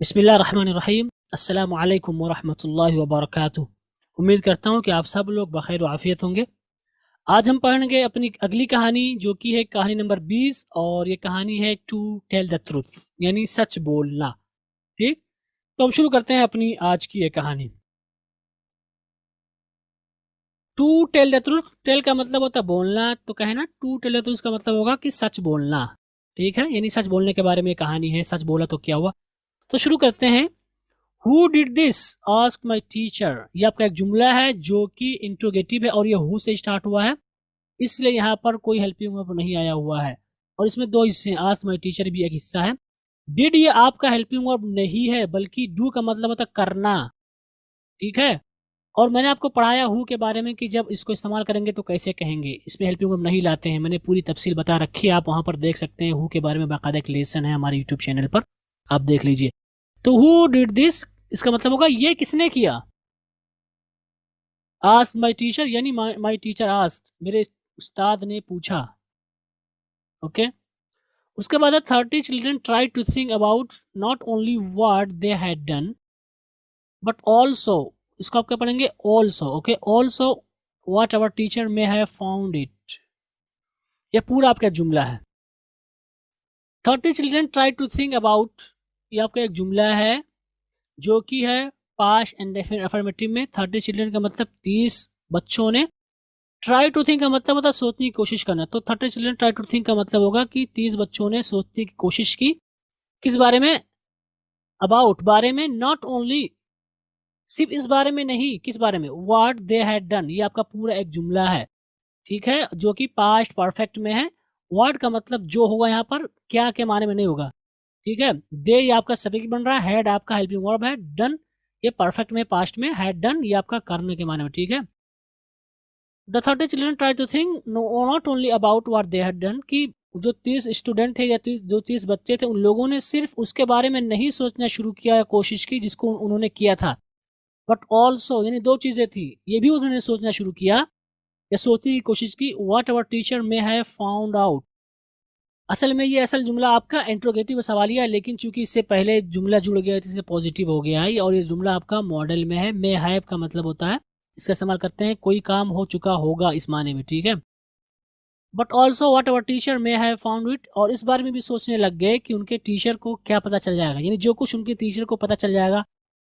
बिस्मिल्लाहिर्रहमानिर्रहीम। अस्सलामु अलैकुम वरहमतुल्लाहि वबरकातुह। उम्मीद करता हूँ कि आप सब लोग बखैर आफियत होंगे। आज हम पढ़ेंगे अपनी अगली कहानी, जो कि है कहानी नंबर 20, और ये कहानी है टू टेल द ट्रुथ, यानी सच बोलना। ठीक, तो हम शुरू करते हैं अपनी आज की ये कहानी। To tell the truth, tell का मतलब होता है बोलना, तो कहे ना टू टेल द ट्रुथ का मतलब होगा कि सच बोलना। ठीक है, यानी सच बोलने के बारे में कहानी है, सच बोला तो क्या हुआ। तो शुरू करते हैं। Who did this ask my teacher, ये आपका एक जुमला है जो कि इंट्रोगेटिव है और ये हु से स्टार्ट हुआ है, इसलिए यहाँ पर कोई हेल्पिंग वर्ब नहीं आया हुआ है। और इसमें दो हिस्से हैं, आस्क माई टीचर भी एक हिस्सा है। डिड ये आपका हेल्पिंग वर्ब नहीं है, बल्कि डू का मतलब होता है करना। ठीक है, और मैंने आपको पढ़ाया हु के बारे में कि जब इसको इस्तेमाल करेंगे तो कैसे कहेंगे, इसमें हेल्पिंग वर्ब नहीं लाते हैं। मैंने पूरी तफसील बता रखी है, आप वहां पर देख सकते हैं। हु के बारे में बाकायदा एक लेसन है हमारे यूट्यूब चैनल पर, आप देख लीजिए। तो हु डिड दिस, इसका मतलब होगा ये किसने किया। आस्क माई टीचर, यानी माई टीचर आस्क, मेरे उस्ताद ने पूछा। ओके, उसके बाद 30 children try to think about not only what they had done but also, इसको आप क्या पढ़ेंगे, also. Okay, also what our teacher may have found it. ये पूरा आपका जुमला है। 30 children try to think about, ये आपका एक जुमला है जो कि है पास्ट इंडेफिनिट अफर्मेटिव में। 30 चिल्ड्रन का मतलब 30 बच्चों ने। ट्राई टू थिंक का मतलब होता है सोचने की कोशिश करना, तो 30 चिल्ड्रन ट्राई टू थिंक का मतलब होगा कि 30 बच्चों ने सोचने की कोशिश की। किस बारे में, अबाउट बारे में, नॉट ओनली सिर्फ इस बारे में नहीं, किस बारे में, व्हाट दे हैड डन। ये आपका पूरा एक जुमला है, ठीक है, जो कि पास्ट परफेक्ट में है। व्हाट का मतलब जो होगा, यहाँ पर क्या के माने में नहीं होगा। ठीक है, दे ये आपका सब्जेक्ट बन रहा है, हैड आपका हेल्पिंग वर्ब है, डन ये परफेक्ट में पास्ट में, हैड डन ये आपका करने के माने में। ठीक है, the 30 children try to think not only about what they had done, कि जो 30 स्टूडेंट थे या जो 30 बच्चे थे, उन लोगों ने सिर्फ उसके बारे में नहीं सोचना शुरू किया या कोशिश की जिसको उन्होंने किया था, बट ऑल्सो, यानी दो चीजें थी, ये भी उन्होंने सोचना शुरू किया या सोचने की कोशिश की, what our teacher may have found out. असल में ये असल जुमला आपका इंट्रोगेटिव सवालिया है, लेकिन चूंकि इससे पहले जुमला जुड़ गया है तो इससे पॉजिटिव हो गया है, और ये जुमला आपका मॉडल में है। मे हैव का मतलब होता है, इसका इस्तेमाल करते हैं कोई काम हो चुका होगा इस माने में। ठीक है, but also what our teacher may have found it, और इस बारे में भी सोचने लग गए कि उनके टीचर को क्या पता चल जाएगा, यानी जो कुछ उनके टीचर को पता चल जाएगा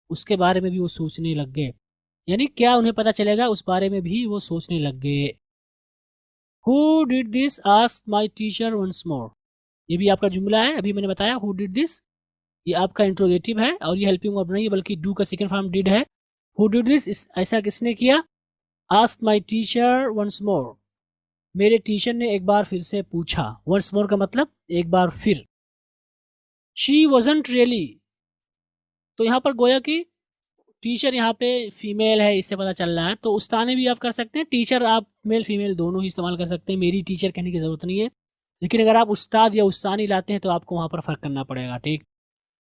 उसके बारे में भी वो सोचने लग गए, यानी क्या उन्हें पता चलेगा उस बारे में भी वो सोचने लग गए। Who did this ask my teacher once more, ये भी आपका जुमला है, अभी मैंने बताया हु डिड दिस, ये आपका इंट्रोगेटिव है और ये हेल्पिंग वर्ब नहीं है, बल्कि डू का सेकंड फॉर्म डिड है। हु डिड दिस, ऐसा किसने किया। Ask my teacher once more, मेरे टीचर ने एक बार फिर से पूछा। वंस मोर का मतलब एक बार फिर। शी वॉजंट रियली, तो यहाँ पर गोया कि टीचर यहाँ पे फीमेल है, इससे पता चल रहा है, तो उस्ताने भी आप कर सकते हैं, टीचर आप मेल फीमेल दोनों ही इस्तेमाल कर सकते हैं, मेरी टीचर कहने की जरूरत नहीं है। लेकिन अगर आप उस्ताद या उस्तानी लाते हैं तो आपको वहां पर फर्क करना पड़ेगा। ठीक,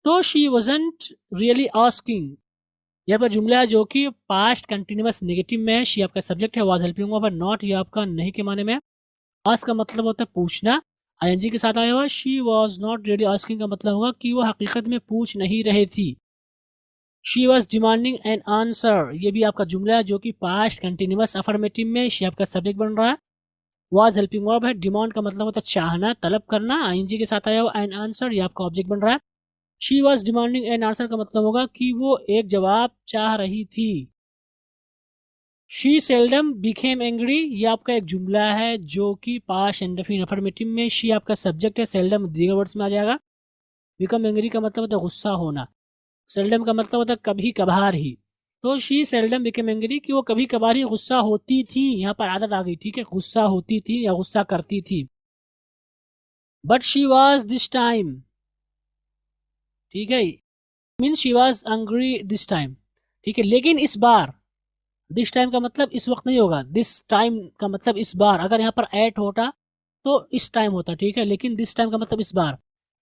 तो शी वॉजंट रियली आस्किंग, यहाँ पर जुमला है जो कि पास्ट कंटिन्यूअस नेगेटिव में है। शी आपका सब्जेक्ट है, वाज हेल्पिंग वर्ब, नॉट ये आपका नहीं के माने में है। आस्क का मतलब होता है पूछना, आईएनजी के साथ आया हुआ। She was not really asking का मतलब होगा कि वो हकीकत में पूछ नहीं रहे थी। She was demanding an answer, ये भी आपका जुमला है जो कि पास्ट कंटिन्यूअस अफर्मेटिव में, शी आपका सब्जेक्ट बन रहा है, वाज हेल्पिंग वर्ब है। डिमांड का मतलब होता है चाहना, तलब करना, आईएनजी के साथ आया हुआ। एन आंसर ये आपका ऑब्जेक्ट बन रहा है। She was demanding an answer का मतलब होगा कि वो एक जवाब चाह रही थी। शी सेल्डम बिकेम एंग्री, ये आपका एक जुमला है जो कि पास्ट इंडेफिनिट अफर्मेटिव में, शी आपका सब्जेक्ट है, सेल्डम दीगर वर्ड्स में आ जाएगा। बिकम एंग्री का मतलब होता है गुस्सा होना, सेल्डम का मतलब होता है कभी कभार ही, तो शी सेल्डम बिकेम एंग्री कि वो कभी कभार ही गुस्सा होती थी, यहाँ पर आदत आ गई। ठीक है, गुस्सा होती थी या गुस्सा करती थी। But she was this time, ठीक है, mean she was angry this time. ठीक है, लेकिन इस बार, दिस टाइम का मतलब इस वक्त नहीं होगा, दिस टाइम का मतलब इस बार, अगर यहाँ पर एट होता तो इस टाइम होता। ठीक है, लेकिन दिस टाइम का मतलब इस बार।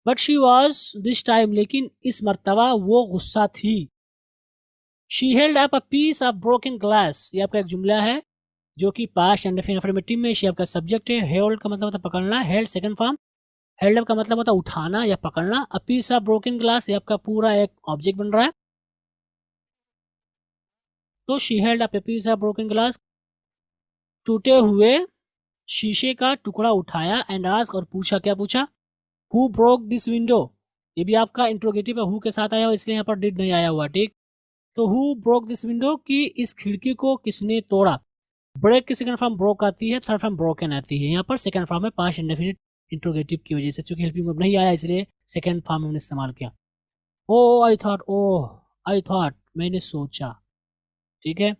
But she was this time, लेकिन इस मर्तबा वो गुस्सा थी। She held up a piece of broken glass, ये आपका एक जुमला है जो कि पास्ट इंडेफिनिट अफर्मेटिव में, शी आपका सब्जेक्ट है, हेल्ड का मतलब होता है पकड़ना, held second form, held up का मतलब होता है उठाना या पकड़ना। A piece of broken glass, ये आपका पूरा एक ऑब्जेक्ट बन रहा है। तो she held up a piece of broken glass, टूटे हुए शीशे का टुकड़ा उठाया, एंड आस्क्ड, और पूछा, क्या पूछा, हु ब्रोक दिस विंडो। ये भी आपका इंट्रोगेटिव है, हु के साथ आया हुआ, इसलिए यहाँ पर डिड नहीं आया हुआ, ठीक। तो हु ब्रोक दिस विंडो, कि इस खिड़की को किसने तोड़ा। ब्रेक की सेकंड फॉर्म ब्रोक आती है, थर्ड फॉर्म ब्रोकन आती है। यहाँ पर सेकंड फॉर्म है पास्ट इंडेफिनिट इंट्रोगेटिव की वजह से, चूंकि हेल्पिंग वर्ब नहीं आया इसलिए सेकंड फॉर्म हमने इस्तेमाल किया। ओ आई थॉट, मैंने सोचा, ठीक है।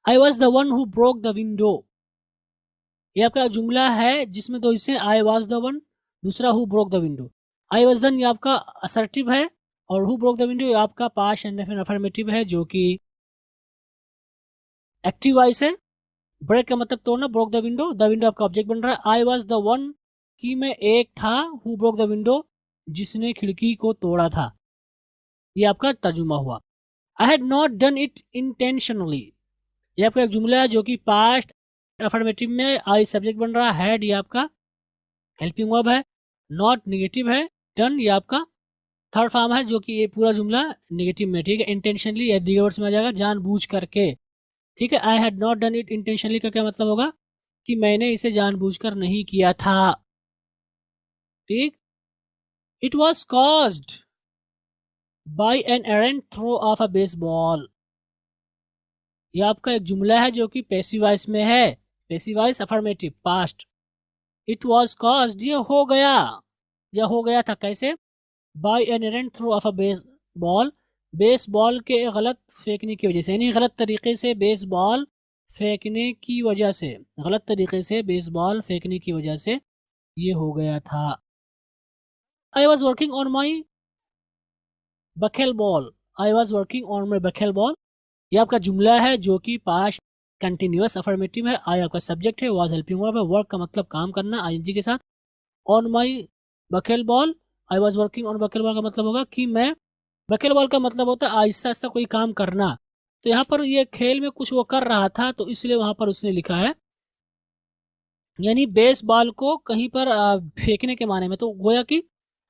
I was the one who broke the window, ये आपका जुमला है जिसमें दो हिस्से, आई वॉज द वन, दूसरा who broke the window. I was then ये आपका असर्टिव है, और हु ब्रोक द विंडो ये आपका पास्ट इंडेफिनिट अफर्मेटिव है, जो कि एक्टिव वॉइस है। ब्रेक का मतलब तोड़ना, ब्रोक द विंडो आपका ऑब्जेक्ट बन रहा है। आई वॉज द वन, कि मैं एक था, हु ब्रोक द विंडो, जिसने खिड़की को तोड़ा था। ये आपका तर्जुमा हुआ। I had not done it intentionally, ये आपका एक जुमला है जो कि पास्ट अफर्मेटिव में आई सब्जेक्ट बन रहा है। हैड ये आपका हेल्पिंग वर्ब है, नॉट नेगेटिव है, डन ये आपका थर्ड फॉर्म है, जो कि ये पूरा जुमला नेगेटिव में, ठीक है। इंटेंशनली या दीगर वर्ड्स में आ जाएगा, जानबूझ करके, ठीक है। I had not done it intentionally का क्या मतलब होगा, कि मैंने इसे जानबूझकर नहीं किया था, ठीक। It was caused by an errant throw of a baseball, यह आपका एक जुमला है जो कि पैसिव वॉइस में है, passive voice affirmative past. It was caused ये हो गया, यह हो गया था कैसे, by an errant throw of a baseball, baseball के गलत फेंकने की वजह से, यानी गलत तरीके से बेसबॉल फेंकने की वजह से, गलत तरीके से बेसबॉल फेंकने की वजह से ये हो गया था। I was working on my buccal ball, I was working on my buccal ball, ये आपका जुमला है जो कि पास्ट कंटिन्यूअस अफर्मेटिव है। आई आपका सब्जेक्ट है, वॉज हेल्पिंग वर्ब है, वर्क का मतलब काम करना आईएनजी के साथ। On my buccal ball, I was working on buccal ball का मतलब होगा कि मैं, बकेल बॉल का मतलब होता है आहिस्ता आहिस्ता कोई काम करना। तो यहाँ पर ये खेल में कुछ वो कर रहा था, तो इसलिए वहां पर उसने लिखा है, यानी बेस बॉल को कहीं पर फेंकने के माने में। तो गोया कि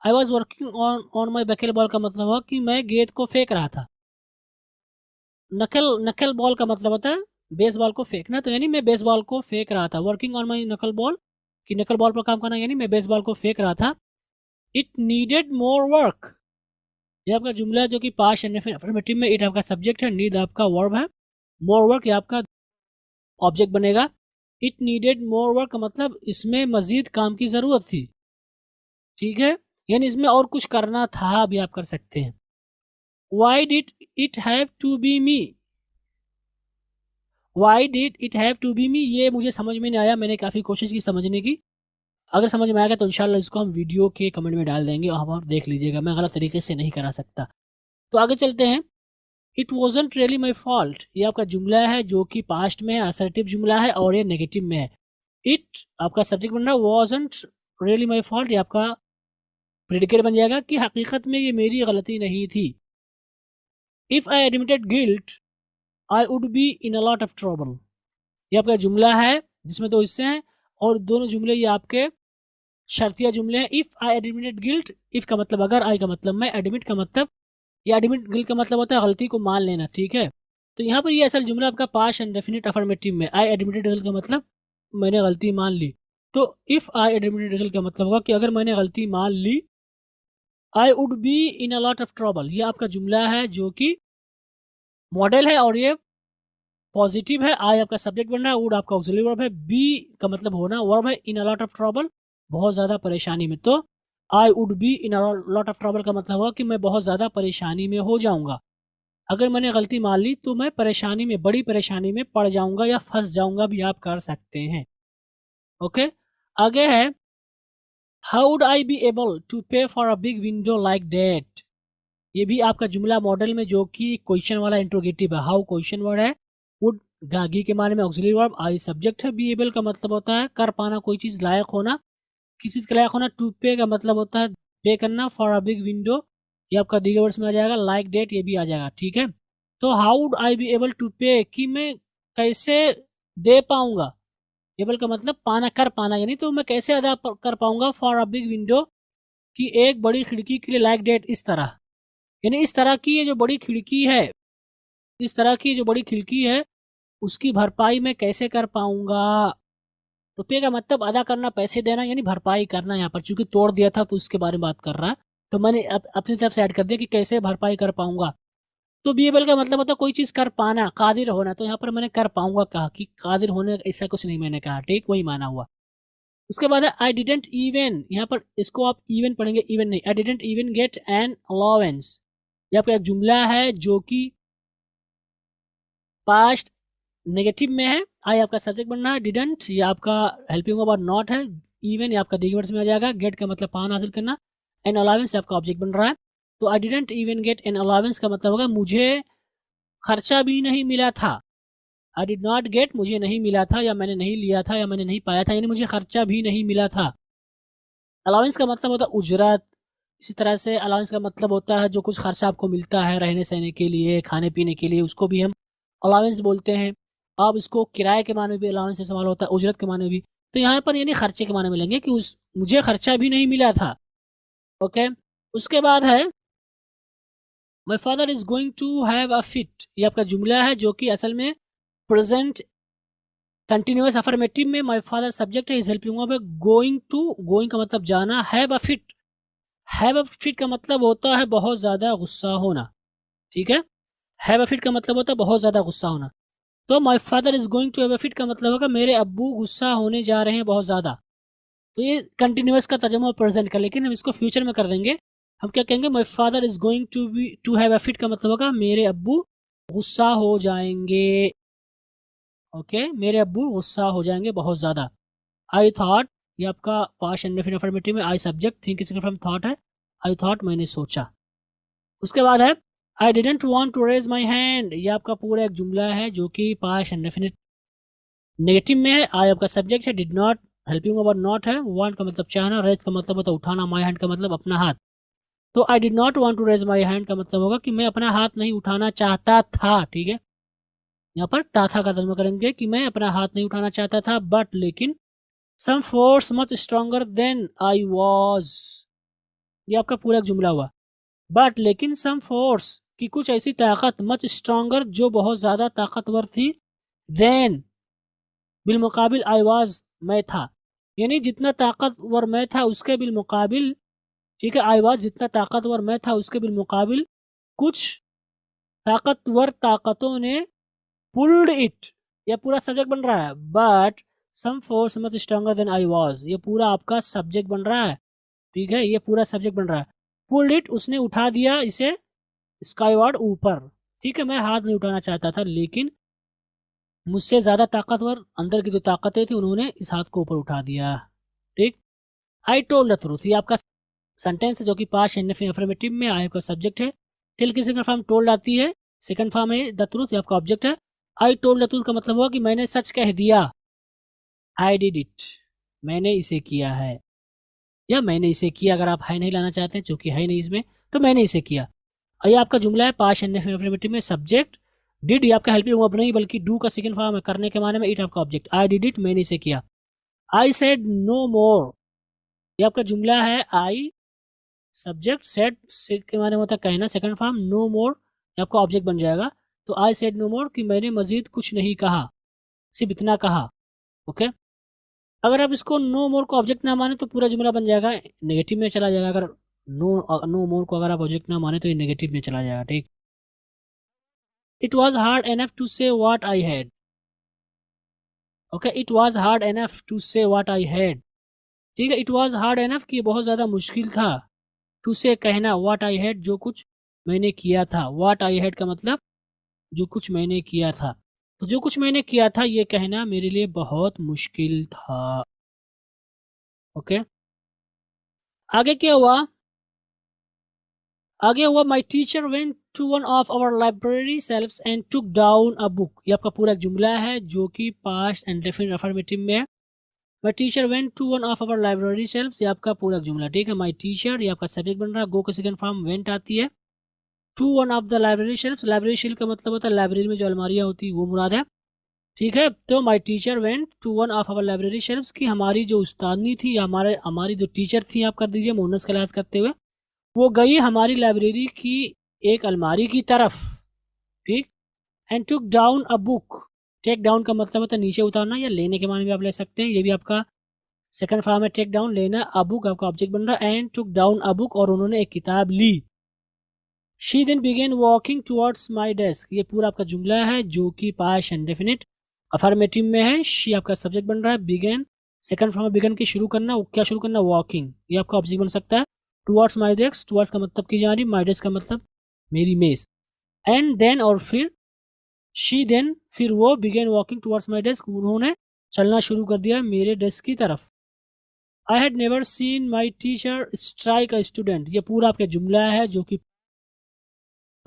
I was working on my buccal ball का मतलब हुआ कि मैं गेंद को फेंक रहा था। नकल बॉल का मतलब होता है बेसबॉल को फेंकना, तो यानी मैं बेसबॉल को फेंक रहा था। वर्किंग ऑन माई नकल बॉल, कि नकल बॉल पर काम करना, यानी मैं बेसबॉल को फेंक रहा था। इट नीडेड मोर वर्क, ये आपका जुमला है जो कि पास्ट अफर्मेटिव में, इट आपका सब्जेक्ट है, नीड आपका वर्ब है, मोर वर्क ये आपका ऑब्जेक्ट बनेगा। इट नीडेड मोर वर्क का मतलब इसमें मजीद काम की जरूरत थी, ठीक है, यानी इसमें और कुछ करना था, भी आप कर सकते हैं। Why did it have to be me? Why did it have to be me? ये मुझे समझ में नहीं आया, मैंने काफ़ी कोशिश की समझने की। अगर समझ में आएगा तो इंशाल्लाह इसको हम वीडियो के कमेंट में डाल देंगे, और आप देख लीजिएगा, मैं गलत तरीके से नहीं करा सकता। तो आगे चलते हैं। It wasn't really my fault, ये आपका जुमला है जो कि पास्ट में है, असर्टिव जुमला है, और ये नेगेटिव में है। इट आपका सब्जेक्ट बन रहा है, वॉजंट रियली माई फॉल्ट ये आपका प्रेडिकेट बन जाएगा कि हकीकत में ये मेरी गलती नहीं थी। If I admitted guilt I would be in a lot of trouble, ये आपका जुमला है जिसमें दो हिस्से हैं, और दोनों जुमले ये आपके शर्तिया जुमले हैं। If I admitted guilt, if का मतलब अगर, आई का मतलब मैं, एडमिट का मतलब, ये एडमिट गिल्ट का मतलब होता है गलती को मान लेना, ठीक है। तो यहाँ पर ये असल जुमला आपका पास्ट इंडेफिनिट अफर्मेटिव में, आई एडमिटेड गिल्ट का मतलब मैंने गलती मान ली। तो इफ आई एडमिटेड गिल्ट का मतलब होगा कि अगर मैंने गलती मान ली। I would be in a lot of trouble, ये आपका जुमला है जो कि मॉडल है, और ये पॉजिटिव है। आई आपका सब्जेक्ट बन रहा है, वुड आपका ऑक्सिलरी वर्ब है, बी का मतलब होना वर्ब है, इन अ लॉट ऑफ ट्रबल बहुत ज्यादा परेशानी में। तो आई would be in a lot of trouble का मतलब हुआ कि मैं बहुत ज्यादा परेशानी में हो जाऊंगा। अगर मैंने गलती मान ली तो मैं परेशानी में, बड़ी परेशानी में पड़ जाऊंगा या फंस जाऊंगा, भी आप कर सकते हैं। ओके, आगे है, how would I be able to pay for a big window like that, ये भी आपका जुमला मॉडल में जो कि क्वेश्चन वाला इंट्रोगेटिव है। हाउ क्वेश्चन वर्ड है, वुड गागी के माने में ऑक्सिलरी वर्ब, आई सब्जेक्ट है, बी एबल का मतलब होता है कर पाना, कोई चीज लायक होना, किसी चीज के लायक होना। टू पे का मतलब होता है पे करना, फॉर अ बिग विंडो ये आपका दीगर वर्ड्स में आ जाएगा, लाइक डेट ये भी आ जाएगा, ठीक है। तो how would I be able to pay, कि मैं कैसे दे पाऊंगा, एबल का मतलब पाना, कर पाना, यानी तो मैं कैसे अदा कर पाऊंगा, फॉर अ बिग विंडो, कि एक बड़ी खिड़की के लिए, लाइक डेट, इस तरह, यानी इस तरह की ये जो बड़ी खिड़की है, इस तरह की जो बड़ी खिड़की है उसकी भरपाई मैं कैसे कर पाऊंगा। तो पे का मतलब अदा करना, पैसे देना, यानी भरपाई करना। यहाँ पर चूंकि तोड़ दिया था तो उसके बारे में बात कर रहा है, तो मैंने अपनी तरफ से ऐड कर दिया कि कैसे भरपाई कर पाऊंगा। तो बीएबल का मतलब होता है कोई चीज कर पाना, कादिर होना। तो यहाँ पर मैंने कर पाऊंगा कहा, कि कादिर होने ऐसा कुछ नहीं मैंने कहा, ठीक, वही माना हुआ। उसके बाद है आई डिडेंट इवन, यहाँ पर इसको आप इवन पढ़ेंगे, इवन नहीं, I didn't even get an allowance. ये आपका एक जुमला है जो कि पास्ट नेगेटिव में है। आई आपका सब्जेक्ट बनना है, डिडेंट ये आपका हेल्पिंग वर्ब नॉट है, इवन ये आपका डिगवर्ड्स में आ जाएगा, गेट का मतलब पाना, हासिल करना, एन अलाउंस आपका ऑब्जेक्ट बन रहा है। तो I didn't even get an allowance का मतलब होगा मुझे खर्चा भी नहीं मिला था। आई डिड नॉट गेट, मुझे नहीं मिला था, या मैंने नहीं लिया था, या मैंने नहीं पाया था, यानी मुझे खर्चा भी नहीं मिला था। अलाउंस का मतलब होता है उजरत। इसी तरह से अलाउंस का मतलब होता है जो कुछ खर्चा आपको मिलता है रहने सहने के लिए, खाने पीने के लिए, उसको भी हम अलाउंस बोलते हैं। अब इसको किराए के माने भी अलाउंस इस्तेमाल होता है, उजरत के माने भी। तो यहाँ पर यानी खर्चे के माने मिलेंगे कि मुझे खर्चा भी नहीं मिला था। ओके, उसके बाद है my father is going to have a fit. ये आपका जुमला है जो कि असल में प्रेजेंट कंटिन्यूअस अफर्मेटिव में माई फादर सब्जेक्ट है, इज हेल्पिंग वर्ब है, गोइंग टू, गोइंग का मतलब जाना, have a fit, have a fit का मतलब होता है बहुत ज्यादा गुस्सा होना, ठीक है। हैव अ फिट का मतलब होता है बहुत ज्यादा गुस्सा होना। तो my father is going to have a fit का मतलब होगा मेरे अब्बू गुस्सा होने जा रहे हैं बहुत ज्यादा। तो ये कंटिन्यूअस का तर्जुमा प्रेजेंट का, लेकिन हम इसको फ्यूचर में कर देंगे। हम क्या कहेंगे, my father is going to have a fit का मतलब होगा मेरे अब्बू गुस्सा हो जाएंगे। ओके, मेरे अब्बू गुस्सा हो जाएंगे बहुत ज्यादा। आई थॉट, ये आपका पास्ट इंडेफिनिट में, आई सब्जेक्ट, थिंक इसका फॉर्म थॉट है, आई थॉट मैंने सोचा। उसके बाद है I didn't want to raise my hand. ये आपका पूरा एक जुमला है जो कि पास्ट इंडेफिनिट नेगेटिव में है। आई आपका सब्जेक्ट है, did not helping verb not है, वांट का मतलब चाहना, रेज का मतलब होता है उठाना, माई हैंड का मतलब अपना हाथ। तो I did not want to raise my hand का मतलब होगा कि मैं अपना हाथ नहीं उठाना चाहता था, ठीक है। यहाँ पर था का तर्जुमा करेंगे कि मैं अपना हाथ नहीं उठाना चाहता था, बट लेकिन some force much stronger than I was. ये आपका पूरा एक जुमला हुआ। बट लेकिन सम फोर्स की कुछ ऐसी ताकत, मच स्ट्रॉन्गर जो बहुत ज्यादा ताकतवर थी, देन बिलमुकाबिल आई वॉज मैं था, यानी जितना ताकतवर मैं था उसके बिलमुकाबिल, ठीक है, आई वॉज जितना ताकतवर मैं था उसके बिलमुकाबिल कुछ ताकतवर ताकतों ने पुल्ड इट। ये पूरा सब्जेक्ट बन रहा है, but some force much stronger than I was, ये पूरा आपका सब्जेक्ट बन रहा है, ठीक है, ये पूरा सब्जेक्ट बन रहा है। पुल्ड इट, उसने उठा दिया इसे स्काईवर्ड ऊपर, ठीक है, मैं हाथ नहीं उठाना चाहता था लेकिन मुझसे ज्यादा ताकतवर अंदर की जो ताकतें थी उन्होंने इस हाथ को ऊपर उठा दिया, ठीक। आई टोल्ड द ट्रूथ, ये आपका सेंटेंस है जो कि पास्ट अफर्मेटिव में आई का सब्जेक्ट है, टिल की सेकंड फॉर्म टोल्ड आती है, सेकंड फॉर्म है द ट्रूथ, ये आपका ऑब्जेक्ट है। आई टोल्ड द ट्रूथ का मतलब हुआ कि मैंने सच कह दिया, आई डिड इट, मैंने इसे किया है, या मैंने इसे किया, अगर आप है नहीं लाना चाहते हैं चूंकि है नहीं इसमें, तो मैंने इसे किया। और ये आपका जुमला है पास्ट अफर्मेटिव में, सब्जेक्ट डिड ये आपका हेल्पिंग वर्ब नहीं बल्कि डू का सेकंड फॉर्म है, करने के माने में, इट आपका ऑब्जेक्ट, आई डिड इट, मैंने इसे किया। आई सेड नो मोर, ये आपका जुमला है, आई सब्जेक्ट, सेड के माने में होता है कहना, सेकंड फॉर्म, नो मोर आपका ऑब्जेक्ट बन जाएगा। तो आई सेड नो मोर कि मैंने मजीद कुछ नहीं कहा, सिर्फ इतना कहा। ओके, अगर आप इसको नो मोर को ऑब्जेक्ट ना माने तो पूरा जुमला बन जाएगा नेगेटिव में चला जाएगा, अगर नो मोर को अगर आप ऑब्जेक्ट ना माने तो ये नेगेटिव में चला जाएगा, ठीक। It was hard enough to say what I had. Okay, it was hard enough to say what I had, ठीक है, इट वॉज हार्ड एनफ कि बहुत ज्यादा मुश्किल था, टू से कहना, व्हाट आई हैड जो कुछ मैंने किया था, व्हाट आई हैड का मतलब जो कुछ मैंने किया था। तो जो कुछ मैंने किया था ये कहना मेरे लिए बहुत मुश्किल था। ओके, आगे क्या हुआ, आगे हुआ my teacher went to one of our library shelves and took down a book. ये आपका पूरा जुमला है जो कि पास्ट एंड डेफिनिट अफर्मेटिव में है। My teacher went to one of our library shelves, ये आपका पूरा जुमला, ठीक है। माई टीचर ये आपका सब्जेक्ट बन रहा है, गो का सेकंड फॉर्म वेंट आती है, to one of the library shelf, library shelf का मतलब होता है लाइब्रेरी में जो अलमारियां होती है वो मुराद है। ठीक है। तो my teacher went to one of our library shelves, की हमारी जो उस्तादनी थी या हमारी जो टीचर थी, आप कर दीजिए मोनस का लिहाज करते हुए, वो गई हमारी लाइब्रेरी की एक अलमारी की तरफ, ठीक। And took down a book, take down का मतलब होता है नीचे उतारना या लेने के माने में आप ले सकते हैं, ये भी आपका सेकंड फॉर्म है टेक डाउन, लेना। अ बुक आपका ऑब्जेक्ट बन रहा है, and took down a book, और उन्होंने एक किताब ली। She then began walking towards my desk, ये पूरा आपका जुमला है जो कि पास्ट इंडेफिनिट अफर्मेटिव में है। शी आपका सब्जेक्ट बन रहा है, बिगेन सेकंड फॉर्म बिगन की शुरू करना, क्या शुरू करना, वॉकिंग, ये आपका ऑब्जेक्ट बन सकता है। टुवर्ड्स माई डेस्क, टुवर्ड्स का मतलब की जा रही, माई डेस्क का मतलब मेरी मेज। एंड देन और फिर, शी देन फिर वो began walking towards my desk, उन्होंने चलना शुरू कर दिया मेरे डेस्क की तरफ। I had never seen my teacher strike a student, ये पूरा आपका जुमला है जो कि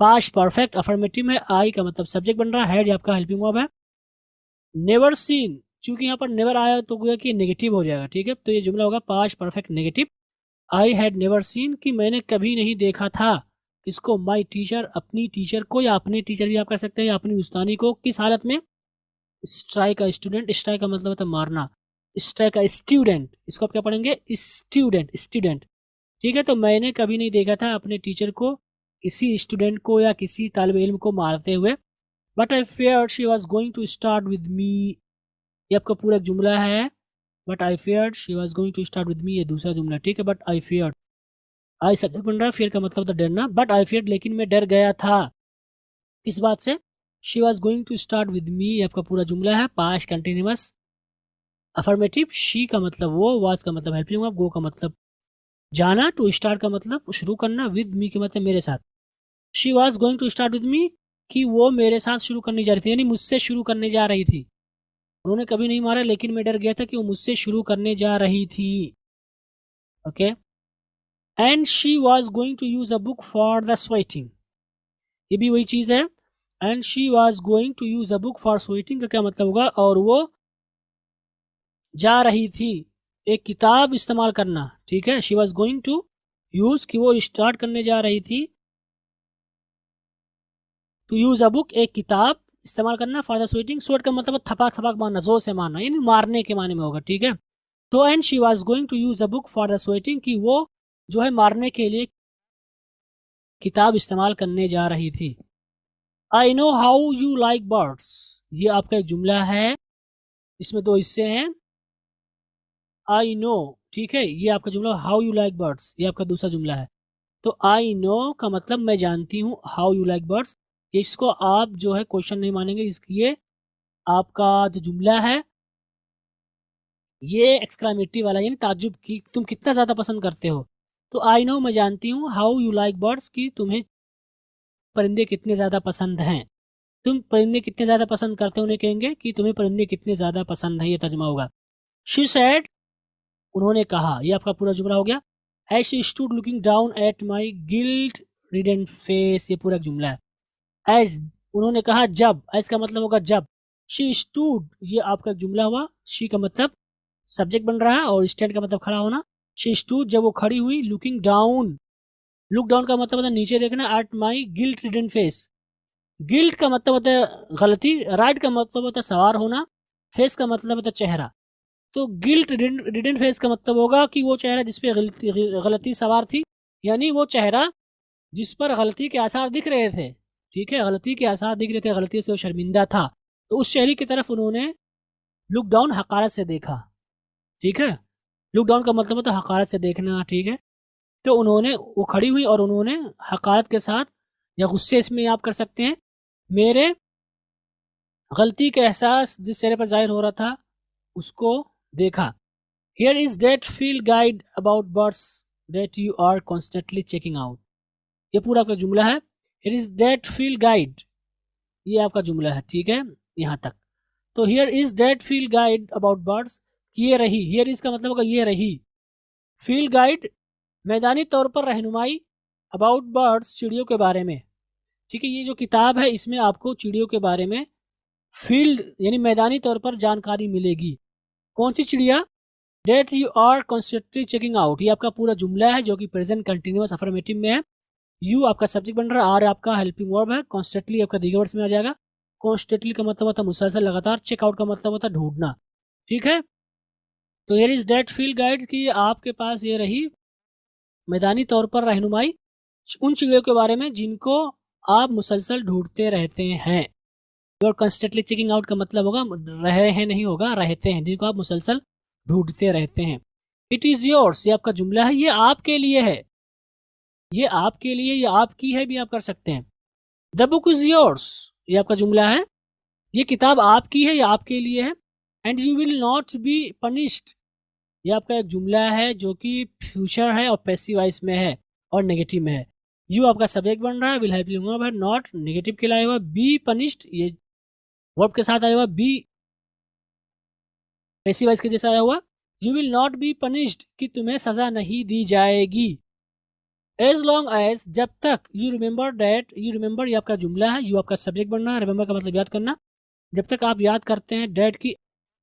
पास्ट परफेक्ट अफर्मेटिव में। आई का मतलब सब्जेक्ट बन रहा है, हैड आपका हेल्पिंग वर्ब है। नेवर सीन, चूंकि यहाँ पर नेवर आया तो गोया कि नेगेटिव हो जाएगा, ठीक है। तो ये जुमला होगा past perfect negative. I had never scene, कि मैंने कभी नहीं देखा था, किसको, माई टीचर, अपनी टीचर को, या अपने टीचर भी आप कर सकते हैं, या अपनी उस्तानी को, किस हालत में, स्ट्राइक का स्टूडेंट, स्ट्राइक का मतलब होता है मारना, स्ट्राइक का स्टूडेंट, इसको आप क्या पढ़ेंगे, स्टूडेंट, स्टूडेंट, ठीक है। तो मैंने कभी नहीं देखा था अपने टीचर को किसी स्टूडेंट को या किसी तालिब इल्म को मारते हुए। But I feared she was going to start with me, ये आपका पूरा जुमला है। But I feared she was going to start with me, ये दूसरा जुमला, ठीक है। बट आई फेयर्ड, आई सब्जेक्ट बन रहा है, फेयर का मतलब था डरना। बट आई फेयर्ड, लेकिन मैं डर गया था, किस बात से, she was going to start with me, ये आपका पूरा जुमला है पास्ट कंटिन्यूअस अफर्मेटिव। शी का मतलब वो, वॉज का मतलब हेल्पिंग वर्ब, गो का मतलब जाना, टू स्टार्ट का मतलब शुरू करना, विद मी के मतलब मेरे साथ। She was going to start with me, कि वो मेरे साथ शुरू करने जा रही थी, यानी मुझसे शुरू करने जा रही थी। उन्होंने कभी नहीं मारा, लेकिन मैं डर गया था कि वो मुझसे शुरू करने जा रही थी, okay. And she was going to use a book for the swatting, ये भी वही चीज है। And she was going to use a book for swatting का क्या मतलब होगा, और वो जा रही थी एक किताब इस्तेमाल करना, ठीक है। She was going to use, कि वो स्टार्ट करने जा रही थी, टू यूज अ बुक, एक किताब इस्तेमाल करना, फॉर द स्वेटिंग, स्वेट का मतलब थपाक थपाक मारना, जोर से मारना, यानी मारने के माने में होगा, ठीक है। तो and she was going to use a book for the swatting, कि वो जो है मारने के लिए किताब इस्तेमाल करने जा रही थी। I know how you like birds, ये आपका एक जुमला है, इसमें दो हिस्से हैं। आई नो, ठीक है, ये आपका जुमला, हाउ यू लाइक बर्ड्स, ये आपका दूसरा जुमला है। तो आई नो का मतलब मैं जानती हूँ, हाउ यू लाइक बर्ड्स, इसको आप जो है क्वेश्चन नहीं मानेंगे, इसलिए आपका जो जुमला है ये एक्सक्लामेटरी वाला, यानी ताज्जुब की, तुम कितना ज़्यादा पसंद करते हो। तो आई नो मैं जानती हूँ, हाउ यू लाइक बर्ड्स, की तुम्हें परिंदे कितने ज़्यादा पसंद हैं, तुम परिंदे कितने ज़्यादा पसंद करते हो, उन्हें कहेंगे कि तुम्हें परिंदे कितने ज़्यादा पसंद है, ये तर्जुमा होगा। शी सेड, उन्होंने कहा, ये आपका पूरा जुमला हो गया। As she stood looking down at my guilt ridden face, ये पूरा जुमला है। एज, उन्होंने कहा जब, एज का मतलब होगा जब। शी स्टूड, ये आपका जुमला हुआ, शी का मतलब सब्जेक्ट बन रहा है, और स्टैंड का मतलब खड़ा होना। शी स्टूड, जब वो खड़ी हुई, लुकिंग डाउन, लुक डाउन का मतलब होता है नीचे देखना, eight my guilt ridden face, guilt का मतलब होता है गलती, राइट का मतलब होता है सवार होना, फेस का मतलब होता है चेहरा। तो गिल्ट रिडन फेस का मतलब होगा कि वो चेहरा जिस पे गलती सवार थी, यानी वो चेहरा जिस पर गलती के आसार दिख रहे थे, ठीक है, गलती के आसार दिख रहे थे, गलती से वो शर्मिंदा था, तो उस चेहरे की तरफ उन्होंने लुक डाउन हकारत से देखा, ठीक है। लुक डाउन का मतलब होता है हकारत से देखना, ठीक है। तो उन्होंने, वो खड़ी हुई और उन्होंने हकारत के साथ या गुस्से इसमें आप कर सकते हैं, मेरे गलती का एहसास जिस चेहरे पर जाहिर हो रहा था उसको देखा। Here is that field guide about birds that you are constantly checking out, ये पूरा आपका जुमला है। Here is that field guide, ये आपका जुमला है, ठीक है, यहाँ तक। तो here is that field guide about birds, ये रही, हियर इज का मतलब होगा ये रही, फील्ड गाइड मैदानी तौर पर रहनुमाई, अबाउट बर्ड्स चिड़ियों के बारे में, ठीक है। ये जो किताब है इसमें आपको चिड़ियों के बारे में फील्ड यानी मैदानी तौर पर जानकारी मिलेगी। कौन सी चिड़िया, that you are constantly checking out, ये आपका पूरा जुमला है जो कि प्रेजेंट कंटिन्यूअस अफर्मेटिव में है। यू आपका सब्जेक्ट बन रहा है, आर आपका हेल्पिंग वर्ब है, कॉन्स्टेंटली आपका दीगर वर्ड्स में आ जाएगा। कॉन्स्टेंटली का मतलब होता है मुसलसल, लगातार। चेकआउट का मतलब होता है ढूंढना, ठीक है। तो here is that field guide कि आपके पास ये रही मैदानी तौर पर रहनुमाई उन चीज़ों के बारे में जिनको आप मुसलसल ढूंढते रहते हैं। You are constantly checking out का मतलब होगा रहे हैं नहीं होगा, रहते हैं, जिनको आप मुसलसल ढूंढते रहते हैं। इट इज़ योर्स, ये आपका जुमला है, ये आपके लिए है, ये आपके लिए, ये आपकी है भी आप कर सकते हैं। द बुक इज योर्स, ये आपका जुमला है, ये किताब आपकी है, ये आपके लिए है। And you will not be punished, ये आपका एक जुमला है जो कि फ्यूचर है और पैसिव वॉइस में है और नेगेटिव में है। यू आपका सब्जेक्ट बन रहा है, विल हेल्प है, नॉट नेगेटिव के लाए हुआ, बी पनिश्ड ये वर्ब के साथ आया हुआ, बी पैसिव वॉइस के जैसा आया हुआ। You will not be punished कि तुम्हें सजा नहीं दी जाएगी। एज लॉन्ग एज, जब तक, you remember that, you remember ये आपका जुमला है, यू आपका सब्जेक्ट बनना है, रिमेंबर का मतलब याद करना। जब तक आप याद करते हैं डैट की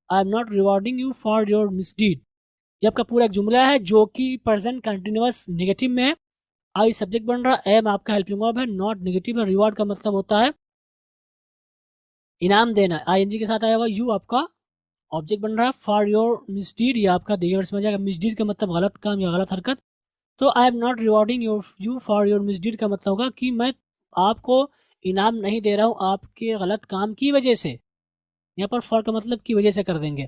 I am not rewarding you for your misdeed, ये आपका पूरा एक जुमला है जो कि प्रेजेंट कंटिन्यूअस नेगेटिव में है। आई सब्जेक्ट बन रहा है, एम आपका हेल्पिंग वर्ब है, नॉट नेगेटिव है। रिवॉर्ड का मतलब होता है इनाम देना, आईएनजी के साथ आया हुआ। यू आपका ऑब्जेक्ट बन रहा है, फॉर योर मिसडीड ये आपका देवर में जाएगा। मिसडीड का मतलब गलत काम या गलत हरकत। तो I am not rewarding you for your misdeed का मतलब होगा कि मैं आपको इनाम नहीं दे रहा हूँ आपके गलत काम की वजह से। यहाँ पर फॉर का मतलब की वजह से कर देंगे।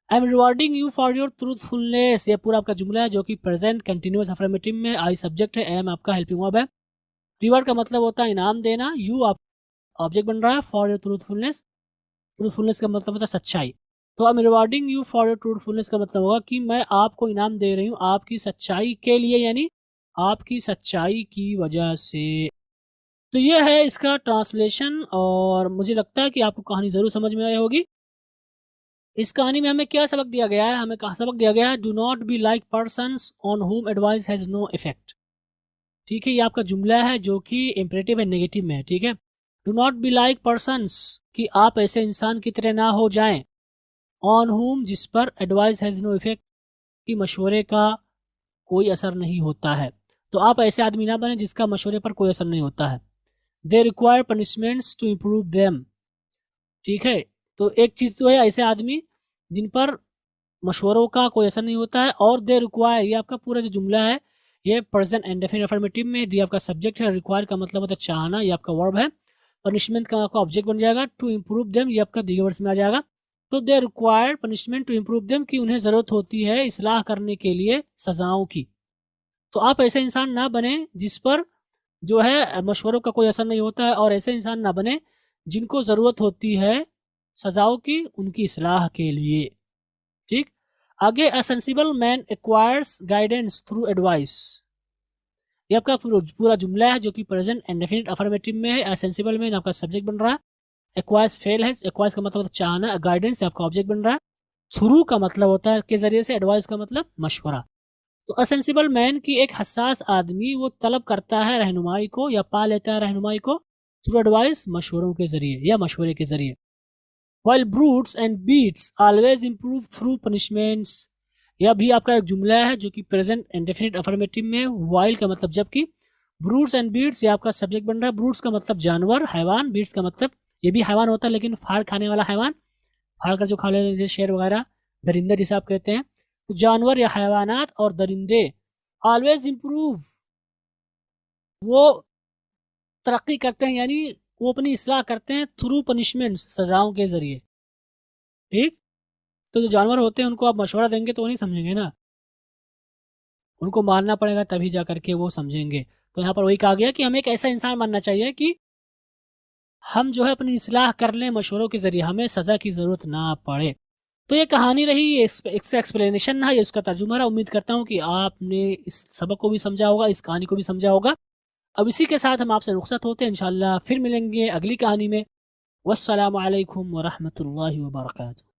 I am rewarding you for your truthfulness, ये पूरा आपका जुमला है जो कि प्रेजेंट कंटिन्यूअस अफर्मेटिव में, आई सब्जेक्ट है, एम आपका हेल्पिंग वर्ब है। रिवॉर्ड का मतलब होता है इनाम देना, यू आप ऑब्जेक्ट बन रहा है, फॉर योर ट्रूथफुलनेस, ट्रूथफुलनेस का मतलब होता है सच्चाई। तो I M rewarding you for your truthfulness का मतलब होगा कि मैं आपको इनाम दे रही हूँ आपकी सच्चाई के लिए, यानी आपकी सच्चाई की वजह से। तो ये है इसका ट्रांसलेशन, और मुझे लगता है कि आपको कहानी जरूर समझ में आई होगी। इस कहानी में हमें क्या सबक दिया गया है? हमें कहा सबक दिया गया है, do not be like persons on हुम एडवाइस हैज नो इफेक्ट। ठीक है, ये आपका जुमला है जो कि इम्परेटिव है, नेगेटिव में है। ठीक है, do not be like persons कि आप ऐसे इंसान की तरह ना हो जाएं, ऑन हुम जिस पर एडवाइस हैज नो इफेक्ट कि मशवरे का कोई असर नहीं होता है। तो आप ऐसे आदमी ना बने जिसका मशवरे पर कोई असर नहीं होता है। They require punishments to improve them. ठीक है, तो एक चीज तो है ऐसे आदमी जिन पर मशवरों का कोई असर नहीं होता है, और दे रिक्वायर ये आपका पूरा जो जुमला है ये प्रेजेंट इंडेफिनिट अफर्मेटिव में, दी आपका सब्जेक्ट है, रिक्वायर का मतलब होता है चाहना, ये आपका वर्ब है। पनिशमेंट का आपका ऑब्जेक्ट बन जाएगा, टू इम्प्रूव देम ये आपका दिए वर्ड्स में आ जाएगा। तो they require punishment to improve them कि उन्हें जरूरत होती है इसलाह करने के लिए सजाओं की। तो आप ऐसे इंसान ना बने जिस पर जो है मशवरों का कोई असर नहीं होता है, और ऐसे इंसान ना बने जिनको जरूरत होती है सजाओं की उनकी इसलाह के लिए। ठीक, आगे, a sensible man acquires guidance through advice, ये आपका पूरा जुमला है जो कि प्रेजेंट इंडेफिनिट अफर्मेटिव में है। अ सेंसिबल मैन आपका सब्जेक्ट बन रहा है, एक्वायर्स फेल है, एक्वायर्स का मतलब होता है चाहना, गाइडेंस आपका ऑब्जेक्ट बन रहा है, थ्रू का मतलब होता है के जरिए से, एडवाइस का मतलब मशवरा। तो असेंसिबल मैन की एक हसास आदमी वो तलब करता है रहनुमाई को या पा लेता है रहनुमाई को थ्रू एडवाइस मशवरों के जरिए या मशवरे के जरिए। While brutes and beasts always improve through punishments, यह भी आपका एक जुमला है जो कि प्रेजेंट इंडेफिनिट अफर्मेटिव में, वाइल का मतलब जबकि, ब्रूट्स एंड बीट्स ये आपका सब्जेक्ट बन रहा है। ब्रूट्स का मतलब जानवर हैवान, बीट्स का मतलब ये भी हैवान होता है लेकिन फाड़ खाने वाला हैवान, फाड़ कर जो खा लेते हैं शेर वगैरह, दरिंदे जिसे आप कहते हैं। तो जानवर या हैवानात और दरिंदे ऑलवेज इंप्रूव, वो तरक्की करते हैं, यानी वो अपनी इसलाह करते हैं थ्रू पनिशमेंट सजाओं के जरिए। ठीक, तो जो जानवर होते हैं उनको आप मशवरा देंगे तो वो नहीं समझेंगे ना, उनको मारना पड़ेगा तभी जा करके वो समझेंगे। तो यहाँ पर वही कहा गया कि हमें एक ऐसा इंसान बनना चाहिए कि हम जो है अपनी इसलाह कर लें मशवरों के जरिए, हमें सजा की जरूरत ना पड़े। तो ये कहानी रही, ये इसका एक्सप्लेनेशन है, ये इसका तर्जुमा रहा। उम्मीद करता हूँ कि आपने इस सबक को भी समझा होगा, इस कहानी को भी समझा होगा। अब इसी के साथ हम आपसे रुखसत होते हैं, इंशाल्लाह फिर मिलेंगे अगली कहानी में। वस्सलामु अलैकुम वरहमतुल्लाहि वबरकातुहू।